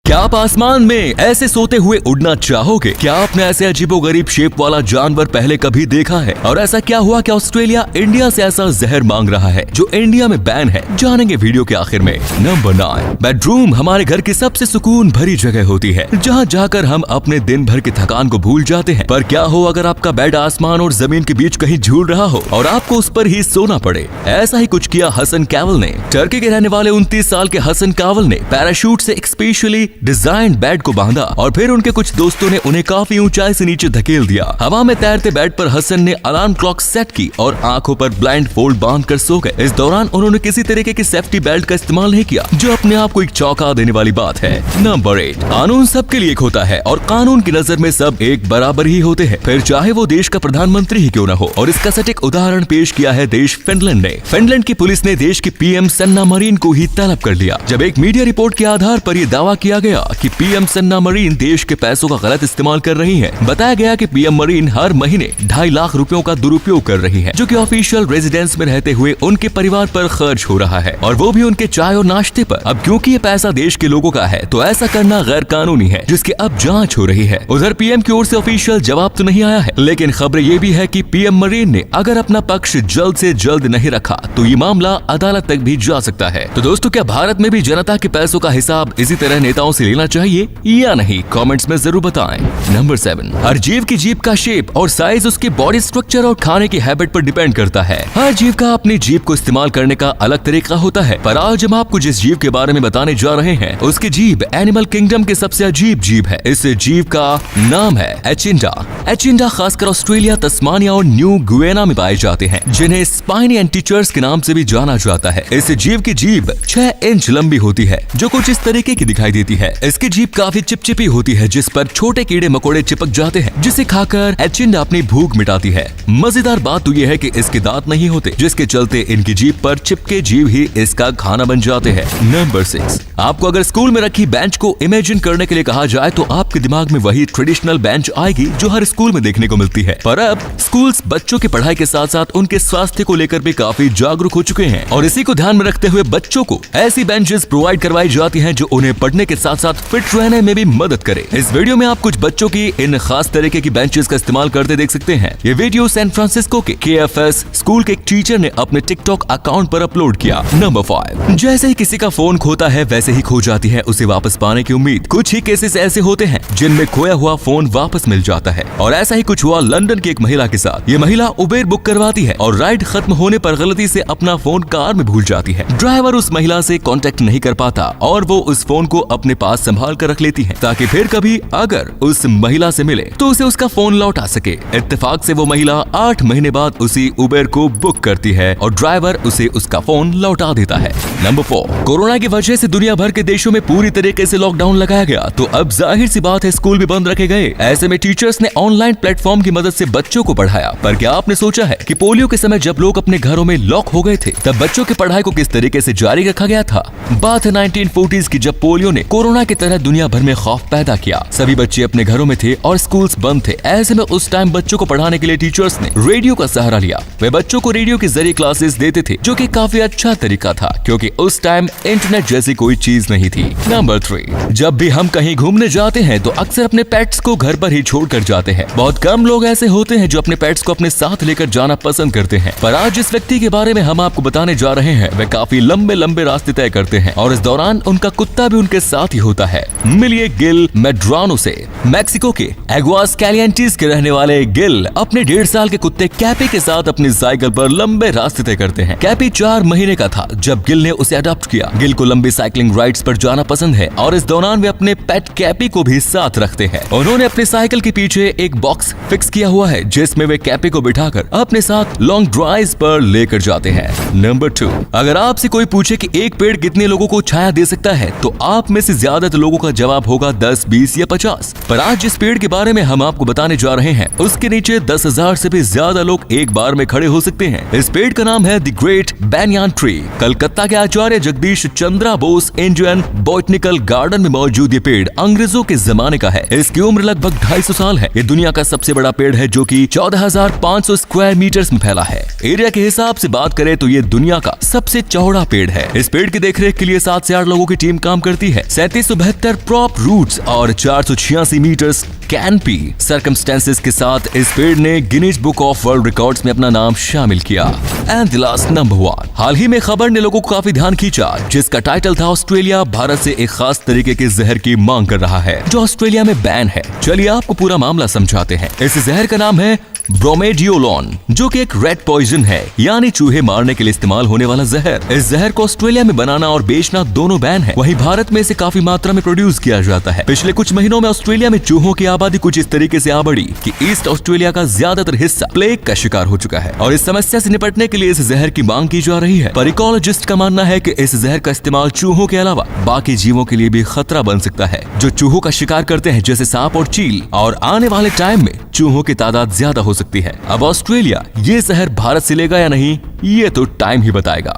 क्या आप आसमान में ऐसे सोते हुए उड़ना चाहोगे? क्या आपने ऐसे अजीबोगरीब शेप वाला जानवर पहले कभी देखा है? और ऐसा क्या हुआ कि ऑस्ट्रेलिया इंडिया से ऐसा जहर मांग रहा है जो इंडिया में बैन है? जानेंगे वीडियो के आखिर में। नंबर 9, बेडरूम हमारे घर की सबसे सुकून भरी जगह होती है, जहाँ जाकर हम अपने दिन भर की थकान को भूल जाते हैं। पर क्या हो अगर आपका बेड आसमान और जमीन के बीच कहीं झूल रहा हो और आपको उस पर ही सोना पड़े? ऐसा ही कुछ किया हसन कावल ने। टर्की के रहने वाले 29 साल के हसन कावल ने पैराशूट से एक स्पेशली डिजाइन बेड को बांधा और फिर उनके कुछ दोस्तों ने उन्हें काफी ऊंचाई से नीचे धकेल दिया। हवा में तैरते बेड पर हसन ने अलार्म क्लॉक सेट की और आंखों पर ब्लाइंड फोल्ड बांधकर सो गए। इस दौरान उन्होंने किसी तरीके की सेफ्टी बेल्ट का इस्तेमाल नहीं किया, जो अपने आप को एक चौंका देने वाली बात है। नंबर 8, कानून सबके लिए एक होता है और कानून की नजर में सब एक बराबर ही होते हैं, फिर चाहे वो देश का प्रधानमंत्री ही क्यों न हो। और इसका सटीक उदाहरण पेश किया है देश फिनलैंड ने। फिनलैंड की पुलिस ने देश के पीएम सन्ना मरीन को ही तलब कर लिया, जब एक मीडिया रिपोर्ट के आधार पर यह दावा किया गया कि पीएम सन्ना मरीन देश के पैसों का गलत इस्तेमाल कर रही है। बताया गया कि पीएम मरीन हर महीने 2.5 लाख रुपयों का दुरुपयोग कर रही है, जो कि ऑफिशियल रेजिडेंस में रहते हुए उनके परिवार पर खर्च हो रहा है, और वो भी उनके चाय और नाश्ते पर। अब क्योंकि ये पैसा देश के लोगों का है, तो ऐसा करना गैर कानूनी है, जिसकी अब जांच हो रही है। उधर पीएम की ओर से ऑफिशियल जवाब तो नहीं आया है, लेकिन खबरें ये भी है कि पीएम मरीन ने अगर अपना पक्ष जल्द से जल्द नहीं रखा तो ये मामला अदालत तक भी जा सकता है। तो दोस्तों, क्या भारत में भी जनता के पैसों का हिसाब इसी तरह नेताओं से लेना चाहिए या नहीं? कमेंट्स में जरूर बताएं। नंबर 7, हर जीव की जीभ का शेप और साइज उसके बॉडी स्ट्रक्चर और खाने की हैबिट पर डिपेंड करता है। हर जीव का अपनी जीभ को इस्तेमाल करने का अलग तरीका होता है, पर आज हम आपको जिस जीव के बारे में बताने जा रहे हैं, उसकी जीभ एनिमल किंगडम के सबसे अजीब जीव है। इस जीव का नाम है एचिंडा। एचिंडा खासकर ऑस्ट्रेलिया, तस्मानिया और न्यू गुएना में पाए जाते हैं, जिन्हें स्पाइनी एंटीचर्स के नाम से भी जाना जाता है। इस जीव की जीभ 6 इंच लंबी होती है, जो कुछ इस तरीके की दिखाई देती है। इसकी जीभ काफी चिपचिपी होती है, जिस पर छोटे कीड़े मकोड़े चिपक जाते हैं, जिसे खाकर एचिंडा अपनी भूख मिटाती है। मजेदार बात तो यह है कि इसके दांत नहीं होते, जिसके चलते इनकी जीभ पर चिपके जीव ही इसका खाना बन जाते हैं। नंबर 6, आपको अगर स्कूल में रखी बेंच को इमेजिन करने के लिए कहा जाए तो आपके दिमाग में वही ट्रेडिशनल बेंच आएगी जो हर स्कूल में देखने को मिलती है। पर अब स्कूल्स बच्चों की पढ़ाई के साथ साथ उनके स्वास्थ्य को लेकर भी काफी जागरूक हो चुके हैं, और इसी को ध्यान में रखते हुए बच्चों को ऐसी बेंचेस प्रोवाइड करवाई जाती हैं जो उन्हें पढ़ने के साथ साथ फिट रहने में भी मदद करे। इस वीडियो में आप कुछ बच्चों की इन खास तरीके की बेंचेस का इस्तेमाल करते देख सकते हैं। ये वीडियो सैन फ्रांसिस्को के KFS स्कूल के एक टीचर ने अपने टिकटॉक अकाउंट पर अपलोड किया। नंबर 5, जैसे ही किसी का फोन खोता है वैसे ही खो जाती है उसे वापस पाने की उम्मीद। कुछ ही केसेस ऐसे होते हैं जिनमें खोया हुआ फोन वापस मिल जाता है, और ऐसा ही कुछ हुआ लंदन की एक महिला के साथ। ये महिला उबेर बुक करवाती है और राइड खत्म होने पर गलती से अपना फोन कार में भूल जाती है। ड्राइवर उस महिला से कांटेक्ट नहीं कर पाता और वो उस फोन को अपने पास संभाल कर रख लेती है, ताकि फिर कभी अगर उस महिला से मिले तो उसे उसका फोन लौटा सके। इत्तेफाक से वो महिला 8 महीने बाद उसी उबेर को बुक करती है और ड्राइवर उसे उसका फोन लौटा देता है। नंबर 4, कोरोना की वजह से दुनिया भर के देशों में पूरी तरीके से लॉकडाउन लगाया गया, तो अब जाहिर सी बात है स्कूल भी बंद रखे गए। ऐसे में टीचर्स ने ऑनलाइन प्लेटफॉर्म की मदद से बच्चों को पढ़ाया। पर क्या आपने सोचा है कि पोलियो के समय जब लोग अपने घरों में लॉक हो गए थे, तब बच्चों की पढ़ाई को किस तरीके से जारी रखा गया था? बात है 1940s की, जब पोलियो ने कोरोना की तरह दुनिया भर में खौफ पैदा किया। सभी बच्चे अपने घरों में थे और स्कूल्स बंद थे। ऐसे में उस टाइम बच्चों को पढ़ाने के लिए टीचर्स ने रेडियो का सहारा लिया। वे बच्चों को रेडियो के जरिए क्लासेस देते थे, जो कि काफी अच्छा तरीका था, क्योंकि उस टाइम इंटरनेट जैसी कोई चीज नहीं थी। नंबर 3, जब भी हम कहीं घूमने जाते हैं तो अक्सर अपने पेट्स को घर पर ही छोड़कर जाते हैं। बहुत कम लोग ऐसे होते हैं जो अपने पेट्स को अपने साथ लेकर जाना पसंद करते हैं। पर आज जिस व्यक्ति के बारे में हम आपको बताने जा रहे हैं, वे काफी लंबे लंबे रास्ते तय करते हैं, और इस दौरान उनका कुत्ता भी उनके साथ ही होता है। मिलिए गिल मेड्रानो से। मैक्सिको के एग्वास कैलिएंटीज के रहने वाले गिल अपने 1.5 साल के कुत्ते कैपी के साथ अपनी साइकिल पर लंबे रास्ते तय करते हैं। कैपी 4 महीने का था जब गिल ने उसे अडॉप्ट किया। गिल को लंबी साइकिलिंग राइड्स पर जाना पसंद है, और इस दौरान वे अपने पेट कैपी को भी साथ रखते हैं। उन्होंने अपनी साइकिल के पीछे एक बॉक्स फिक्स किया हुआ है, जिसमें वे कैपी को बिठाकर अपने साथ लॉन्ग ड्राइव्स पर लेकर जाते हैं। नंबर 2, अगर आपसे कोई पूछे कि एक पेड़ कितने लोगों को छाया दे सकता है, तो आप में से ज्यादातर लोगों का जवाब होगा 10, 20 या 50। पर आज जिस पेड़ के बारे में हम आपको बताने जा रहे हैं, उसके नीचे 10,000 से भी ज्यादा लोग एक बार में खड़े हो सकते हैं। इस पेड़ का नाम है the great banyan tree. Calcutta के Acharya Jagadish Chandra Bose Indian botanical garden में मौजूद ये पेड़ अंग्रेजों के जमाने का है। इसकी उम्र लगभग 250 साल है। ये दुनिया का सबसे बड़ा पेड़ है, जो कि 14,500 स्क्वायर मीटर्स में फैला है। एरिया के हिसाब से बात करें तो ये दुनिया का सबसे चौड़ा पेड़ है। इस पेड़ की देखरेख के लिए 7 से 8 लोगों की टीम काम करती है। 3372 प्रॉप रूट्स और 486 मीटर कैनपी सर्कमस्टेंसेस के साथ इस पेड़ ने Guinness book of world records में अपना नाम शामिल किया। एंड द लास्ट नंबर 1, हाल ही में खबर ने लोगों को काफी ध्यान खींचा, जिसका टाइटल था ऑस्ट्रेलिया भारत से एक खास तरीके के जहर की मांग कर रहा है जो ऑस्ट्रेलिया में बैन है। चलिए आपको पूरा मामला समझाते हैं। इस जहर का नाम है ब्रोमेडियोलोन, जो कि एक रेड पॉइजन है, यानी चूहे मारने के लिए इस्तेमाल होने वाला जहर। इस जहर को ऑस्ट्रेलिया में बनाना और बेचना दोनों बैन है। वहीं भारत में इसे काफी मात्रा में प्रोड्यूस किया जाता है। पिछले कुछ महीनों में ऑस्ट्रेलिया में चूहों की आबादी कुछ इस तरीके से आ बढ़ी कि ईस्ट ऑस्ट्रेलिया का ज्यादातर हिस्सा प्लेग का शिकार हो चुका है और इस समस्या से निपटने के लिए इस जहर की मांग की जा रही है। पर इकोलॉजिस्ट का मानना है कि इस जहर का इस्तेमाल चूहों के अलावा बाकी जीवों के लिए भी खतरा बन सकता है, जो चूहों का शिकार करते हैं, जैसे सांप और चील। और आने वाले टाइम में चूहों की तादाद ज्यादा हो सकती है। अब ऑस्ट्रेलिया ये जहर भारत से लेगा या नहीं, ये तो टाइम ही बताएगा।